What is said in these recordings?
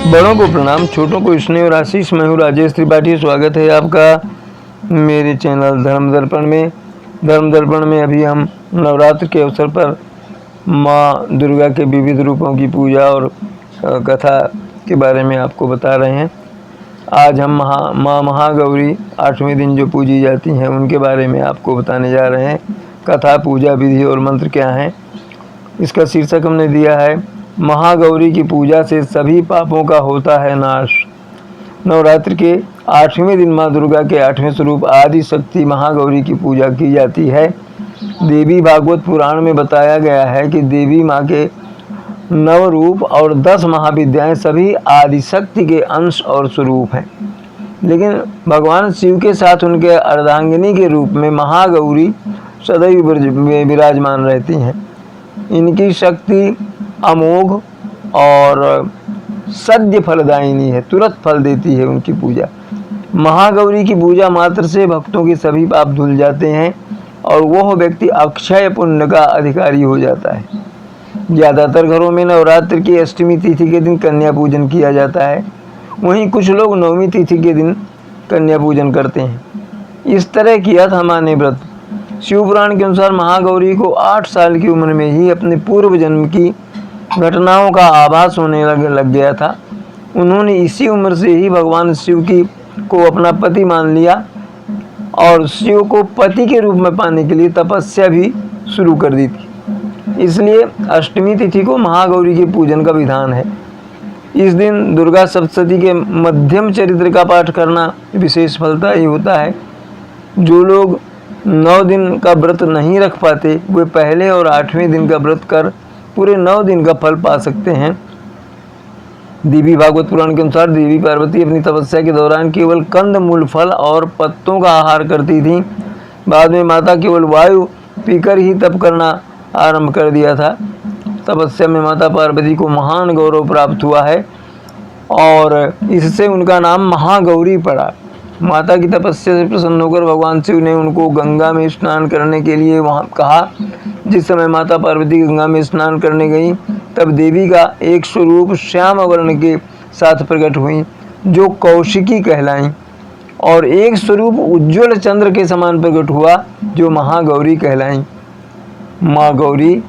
बड़ों को प्रणाम, छोटों को स्नेह और आशीष। मैं हूँ राजेश त्रिपाठी। स्वागत है आपका मेरे चैनल धर्म दर्पण में। धर्म दर्पण में अभी हम नवरात्र के अवसर पर माँ दुर्गा के विविध रूपों की पूजा और कथा के बारे में आपको बता रहे हैं। आज हम माँ महागौरी 8वें दिन जो पूजी जाती हैं उनके बारे में आपको बताने जा रहे हैं। कथा, पूजा विधि और मंत्र क्या हैं, इसका शीर्षक हमने दिया है महागौरी की पूजा से सभी पापों का होता है नाश। नवरात्र के 8वें दिन माँ दुर्गा के 8वें स्वरूप आदि शक्ति महागौरी की पूजा की जाती है। देवी भागवत पुराण में बताया गया है कि देवी माँ के 9 रूप और 10 महाविद्याएं सभी आदि शक्ति के अंश और स्वरूप हैं, लेकिन भगवान शिव के साथ उनके अर्धांगिनी के रूप में महागौरी सदैव विराजमान रहती हैं। इनकी शक्ति अमोघ और सद्य फलदायिनी है, तुरंत फल देती है उनकी पूजा। महागौरी की पूजा मात्र से भक्तों के सभी पाप धुल जाते हैं और वह व्यक्ति अक्षय पुण्य का अधिकारी हो जाता है। ज़्यादातर घरों में नवरात्र की अष्टमी तिथि के दिन कन्या पूजन किया जाता है, वहीं कुछ लोग नवमी तिथि के दिन कन्या पूजन करते हैं। इस तरह किया था माने व्रत। शिव पुराण के अनुसार महागौरी को 8 साल की उम्र में ही अपने पूर्व जन्म की घटनाओं का आभास होने लग गया था। उन्होंने इसी उम्र से ही भगवान शिव को अपना पति मान लिया और शिव को पति के रूप में पाने के लिए तपस्या भी शुरू कर दी थी। इसलिए अष्टमी तिथि को महागौरी के पूजन का विधान है। इस दिन दुर्गा सप्तशती के मध्यम चरित्र का पाठ करना विशेष फलदायी होता है। जो लोग 9 दिन का व्रत नहीं रख पाते वे पहले और 8वें दिन का व्रत कर पूरे 9 दिन का फल पा सकते हैं। देवी भागवत पुराण के अनुसार देवी पार्वती अपनी तपस्या के दौरान केवल कंद मूल फल और पत्तों का आहार करती थी। बाद में माता केवल वायु पीकर ही तप करना आरंभ कर दिया था। तपस्या में माता पार्वती को महान गौरव प्राप्त हुआ है और इससे उनका नाम महागौरी पड़ा। माता की तपस्या से प्रसन्न होकर भगवान शिव ने उनको गंगा में स्नान करने के लिए वहाँ कहा। जिस समय माता पार्वती गंगा में स्नान करने गई तब देवी का एक स्वरूप श्याम वर्ण के साथ प्रकट हुई जो कौशिकी कहलाई, और एक स्वरूप उज्ज्वल चंद्र के समान प्रकट हुआ जो महागौरी कहलाई। माँ गौरी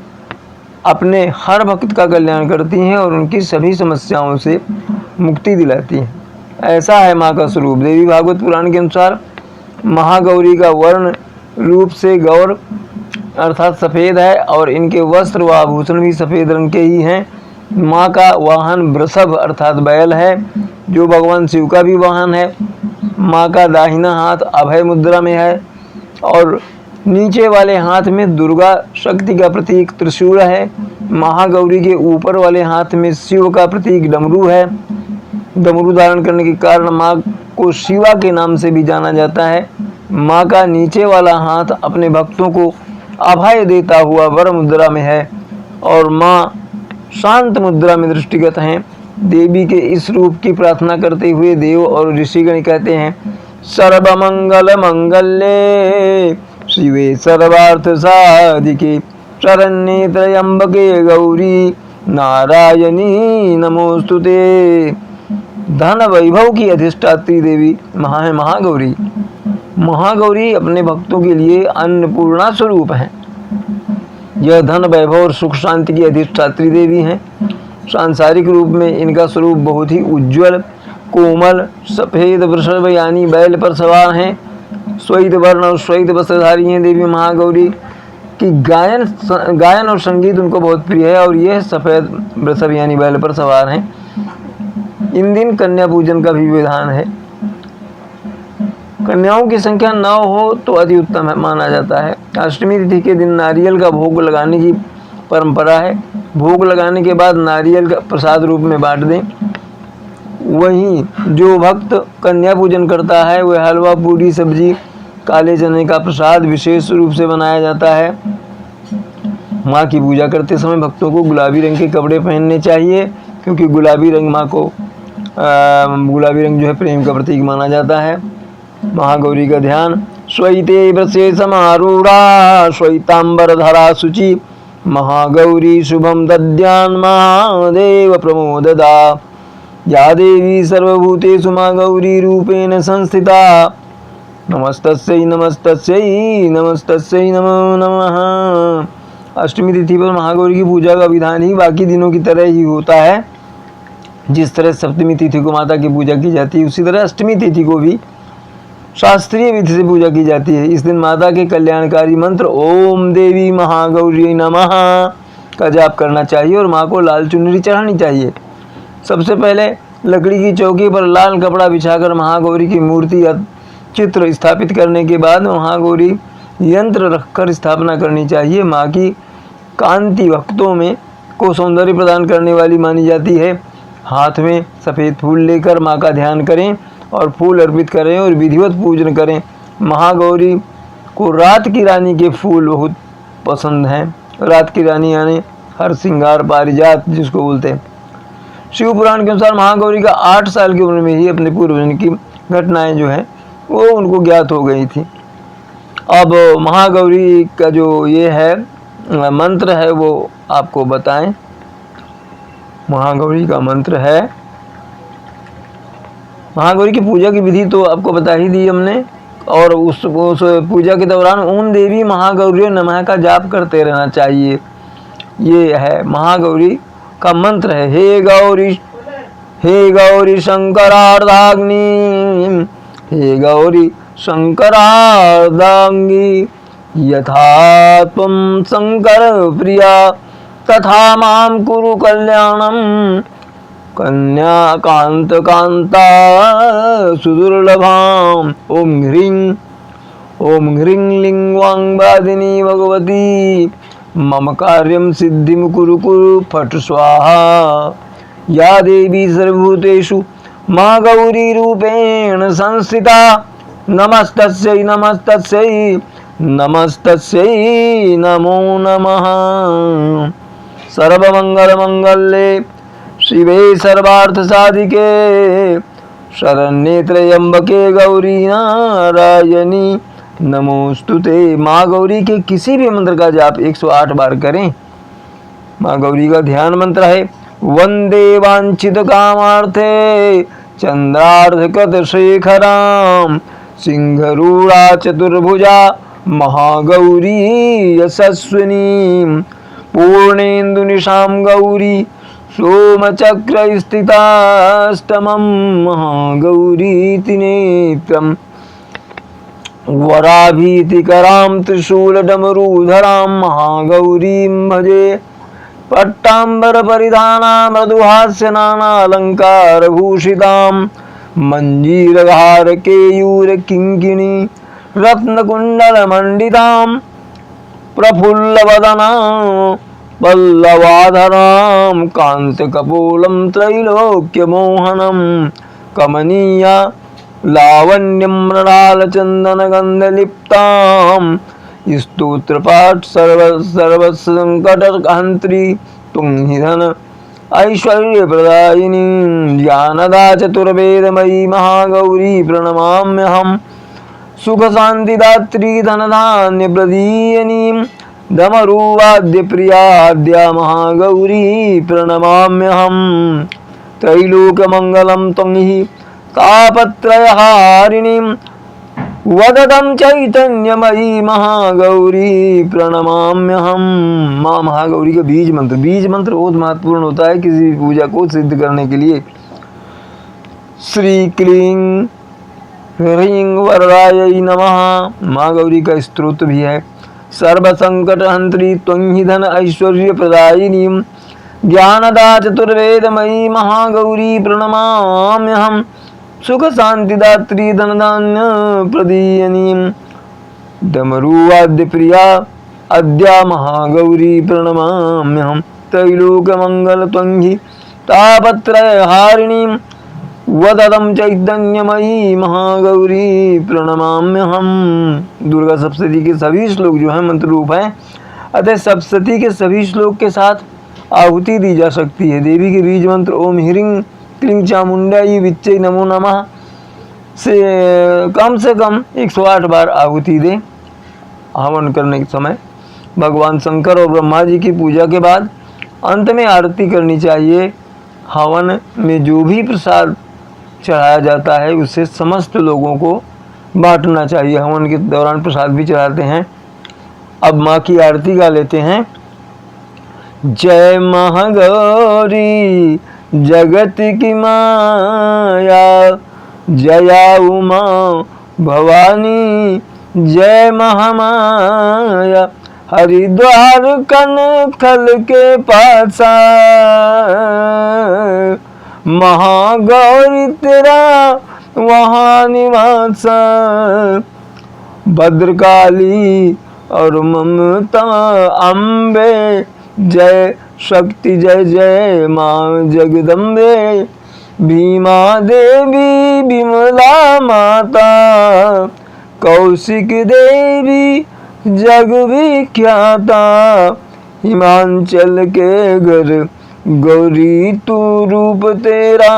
अपने हर भक्त का कल्याण करती हैं और उनकी सभी समस्याओं से मुक्ति दिलाती हैं। ऐसा है माँ का स्वरूप। देवी भागवत पुराण के अनुसार महागौरी का वर्ण रूप से गौर अर्थात सफ़ेद है और इनके वस्त्र व आभूषण भी सफ़ेद रंग के ही हैं। माँ का वाहन वृषभ अर्थात बैल है जो भगवान शिव का भी वाहन है। माँ का दाहिना हाथ अभय मुद्रा में है और नीचे वाले हाथ में दुर्गा शक्ति का प्रतीक त्रिशूल है। महागौरी के ऊपर वाले हाथ में शिव का प्रतीक डमरू है। डमरू धारण करने के कारण माँ को शिवा के नाम से भी जाना जाता है। माँ का नीचे वाला हाथ अपने भक्तों को अभय देता हुआ वर मुद्रा में है और माँ शांत मुद्रा में दृष्टिगत हैं। देवी के इस रूप की प्रार्थना करते हुए देव और ऋषिगण कहते हैं, सर्वमंगल मंगल्ये शिवे सर्वार्थ साधिके शरण्ये त्र्यंबके गौरी नारायणी नमोस्तुते। धन वैभव की अधिष्ठात्री देवी महागौरी। महागौरी अपने भक्तों के लिए अन्नपूर्णा स्वरूप हैं। यह धन वैभव और सुख शांति की अधिष्ठात्री देवी हैं। सांसारिक रूप में इनका स्वरूप बहुत ही उज्ज्वल, कोमल, सफ़ेद वृषभ यानी बैल पर सवार हैं। श्वेत वर्ण और श्वेत वस्त्रधारी हैं। देवी महागौरी की गायन और संगीत उनको बहुत प्रिय है और यह सफ़ेद वृषभ यानी बैल पर सवार हैं। इन दिन कन्या पूजन का भी विधान है। कन्याओं की संख्या 9 हो तो अति उत्तम माना जाता है। अष्टमी तिथि के दिन नारियल का भोग लगाने की परंपरा है। भोग लगाने के बाद नारियल का प्रसाद रूप में बांट दें। वहीं जो भक्त कन्या पूजन करता है वह हलवा, पूरी, सब्जी, काले चने का प्रसाद विशेष रूप से बनाया जाता है। माँ की पूजा करते समय भक्तों को गुलाबी रंग के कपड़े पहनने चाहिए क्योंकि गुलाबी रंग माँ को गुलाबी रंग जो है प्रेम का प्रतीक माना जाता है। महागौरी का ध्यान। श्वेते वृषे समारूढ़ा श्वेतांबरधरा शुचि महागौरी शुभम दद्यान् महादेव प्रमोददा। या देवी सर्वभूतेषु मा गौरी रूपेण संस्थिता। नमस्तस्यै नमस्तस्यै नमस्तस्यै नमो नमः। अष्टमी तिथि पर महागौरी की पूजा का विधान ही बाकी दिनों की तरह ही होता है। जिस तरह सप्तमी तिथि को माता की पूजा की जाती है, उसी तरह अष्टमी तिथि को भी शास्त्रीय विधि से पूजा की जाती है। इस दिन माता के कल्याणकारी मंत्र ओम देवी महागौरी नमः का जाप करना चाहिए और माँ को लाल चुनरी चढ़ानी चाहिए। सबसे पहले लकड़ी की चौकी पर लाल कपड़ा बिछाकर महागौरी की मूर्ति या चित्र स्थापित करने के बाद महागौरी यंत्र रखकर स्थापना करनी चाहिए। माँ की कांति भक्तों में को सौंदर्य प्रदान करने वाली मानी जाती है। हाथ में सफ़ेद फूल लेकर माँ का ध्यान करें और फूल अर्पित करें और विधिवत पूजन करें। महागौरी को रात की रानी के फूल बहुत पसंद हैं। रात की रानी यानी हर श्रृंगार पारिजात जिसको बोलते हैं। शिव पुराण के अनुसार महागौरी का 8 साल की उम्र में ही अपने पूर्वजन्म की घटनाएं जो हैं वो उनको ज्ञात हो गई थी। अब महागौरी का जो ये है मंत्र है वो आपको बताएं। महागौरी का मंत्र है, महागौरी की पूजा की विधि तो आपको बता ही दी हमने, और उस पूजा के दौरान ओम देवी महागौरी नमः का जाप करते रहना चाहिए। ये है महागौरी का मंत्र है। हे गौरी शंकरार्धाग्नि, हे गौरी शंकरार्धांगी, यथा त्वं शंकर प्रिया तथा मां कुरु कल्याणम, कन्या कांत कांता सुदुर्लभाम। ओम ह्रीं लिंग वांग वादिनी भगवती मम कार्यम सिद्धिम कुरु कुरु फट स्वाहा। या देवी सर्वभूतेषु मा गौरी रूपेण संस्थिता। नमस्तस्यै नमस्तस्यै नमस्तस्यै नमो नमः। सर्वमंगल मंगल्ये शिवे सर्वार्थ साधिके शरण्ये त्र्यंबके गौरी नारायणी नमोस्तुते। माँ गौरी के किसी भी मंत्र का जाप 108 बार करें। माँ गौरी का ध्यान मंत्र है वंदे वांछित कामार्थे चंद्रार्धकृत शेखराम, सिंहरूढ़ा चतुर्भुजा महागौरी यशस्विनी, पूर्णेन्दु निशाम गौरी सोमचक्र स्थिताष्टमं महागौरीति नेत्रम्, वराभीतिकरां त्रिशूलडमरूधरां महागौरीं भजे। पट्टाम्बर परिधाना मृदुहास्य नानालंकारभूषितां, मंजीरहार केयूर किंकिणी रत्नकुण्डलमण्डितां, प्रफुल्लवदना पल्लवाधरां, कांतिकपोलं त्रैलोक्यमोहनं, कमनीया लावण्यं मृणालचन्दनगन्धलिप्तां, स्तोत्रपाठ सर्वसंकटहन्त्री तुं हि धन ऐश्वर्यप्रदायिनी, ज्ञानदा चतुर्वेदमयी महागौरी प्रणमाम्यहम्। सुखशान्तिदात्री धनधान्यप्रदीयनीं, डमरुवाद्यप्रियाद्या महागौरी प्रणमाम्यहम्। त्रैलोक्यमङ्गलं त्वं हि तापत्रयहारिणीं, वदतं चैतन्यमयी महागौरी प्रणमाम्यहम्। माँ महागौरी का बीज मंत्र बहुत महत्वपूर्ण होता है किसी भी पूजा को सिद्ध करने के लिए। श्री क्लीं ह्रीं वरदायै नमः माँ गौरी का स्तोत्र भी है। सर्वसंकटहन्त्री त्वं हि धन ऐश्वर्य प्रदायिनी, ज्ञानदा चतुर्वेदमयी महागौरी प्रणमाम्यहम्। सुख शांतिदात्री धनधान्य प्रदीयनी, डमरुवाद्य प्रिया अद्या महागौरी प्रणमाम्यहम्। त्रैलोक्यमंगल त्वं हि तापत्रयहारिणी, वदतं चैतन्यमयी महागौरी प्रणमाम्यहम्। दुर्गा सप्तशती के सभी श्लोक जो है मंत्र रूप है, अतः सप्तशती के सभी श्लोक के साथ आहुति दी जा सकती है। देवी के बीज मंत्र ओम ह्रीं क्लीं चामुंडाई विच्चे नमो नमः से कम 108 बार आहुति दें। हवन करने के समय भगवान शंकर और ब्रह्मा जी की पूजा के बाद अंत में आरती करनी चाहिए। हवन में जो भी प्रसाद चढ़ाया जाता है उसे समस्त लोगों को बांटना चाहिए। हवन के दौरान प्रसाद भी चढ़ाते हैं। अब माँ की आरती गा लेते हैं। जय महागौरी जगत की माया, जया उमा भवानी जय महामाया। हरिद्वार कनखल के पासा, महागौरी तेरा वहाँ निवास। भद्रकाली और ममता अम्बे, जय शक्ति जय जय माँ जगदम्बे। भीमा देवी विमला माता, कौशिक देवी जग विख्याता। हिमांचल के घर गौरी तू रूप तेरा,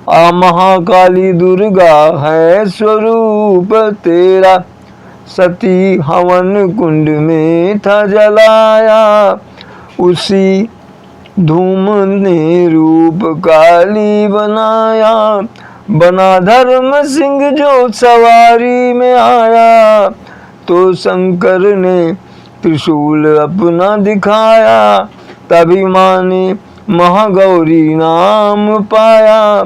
आ महाकाली दुर्गा है स्वरूप तेरा। सती हवन कुंड में था जलाया, उसी धूम ने रूप काली बनाया। बना धर्म सिंह जो सवारी में आया, तो शंकर ने त्रिशूल अपना दिखाया। तभी माँ ने महागौरी नाम पाया,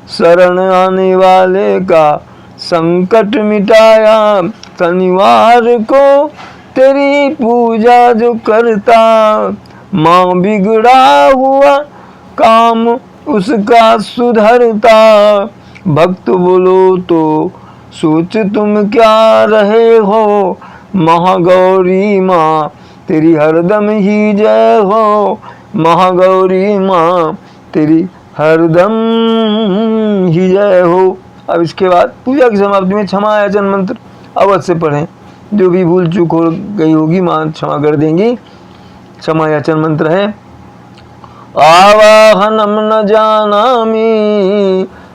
शरण आने वाले का संकट मिटाया। शनिवार को तेरी पूजा जो करता, माँ बिगड़ा हुआ काम उसका सुधरता। भक्त बोलो तो सोच तुम क्या रहे हो, महागौरी माँ तेरी हरदम ही जय हो। महागौरी माँ तेरी हरदम ही जय हो। अब इसके बाद पूजा की समाप्ति में क्षमा याचन मंत्र अवश्य पढ़ें। जो भी भूल चूक हो गई होगी माँ क्षमा कर देंगी। क्षमा याचन मंत्र है। आवाहनम न जानामि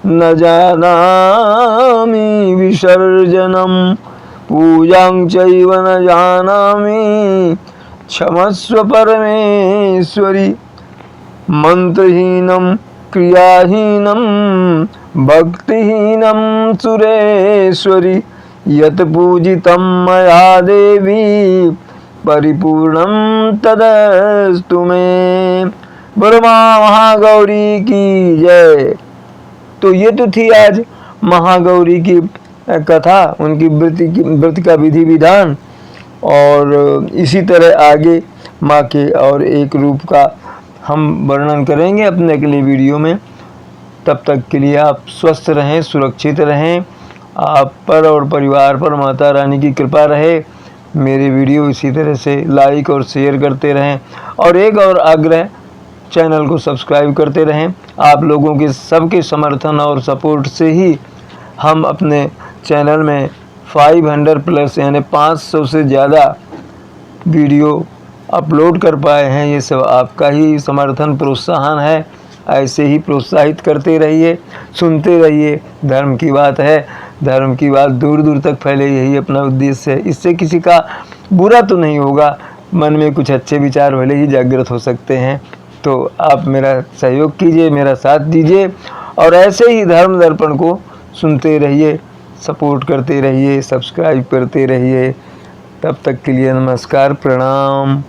न जानामि विसर्जनम, पूजां चैव न जानामि क्षमस्व परमेश्वरी। मंत्रहीनम क्रियाहीनम भक्तिहीनम सुरेश्वरी, यत पूजितं मया देवी परिपूर्णं तदस्तु मे। ब्रह्मा महागौरी की जय। तो ये तो थी आज महागौरी की कथा, उनकी व्रत का विधि विधान। और इसी तरह आगे माँ के और एक रूप का हम वर्णन करेंगे अपने अगले वीडियो में। तब तक के लिए आप स्वस्थ रहें, सुरक्षित रहें। आप पर और परिवार पर माता रानी की कृपा रहे। मेरे वीडियो इसी तरह से लाइक और शेयर करते रहें। और एक और आग्रह, चैनल को सब्सक्राइब करते रहें। आप लोगों के सबके समर्थन और सपोर्ट से ही हम अपने चैनल में 500 प्लस यानी 500 से ज़्यादा वीडियो अपलोड कर पाए हैं। ये सब आपका ही समर्थन प्रोत्साहन है। ऐसे ही प्रोत्साहित करते रहिए, सुनते रहिए। धर्म की बात है, धर्म की बात दूर दूर तक फैले, यही अपना उद्देश्य है। इससे किसी का बुरा तो नहीं होगा, मन में कुछ अच्छे विचार भले ही जागृत हो सकते हैं। तो आप मेरा सहयोग कीजिए, मेरा साथ दीजिए और ऐसे ही धर्म दर्पण को सुनते रहिए, सपोर्ट करते रहिए, सब्सक्राइब करते रहिए। तब तक के लिए नमस्कार, प्रणाम।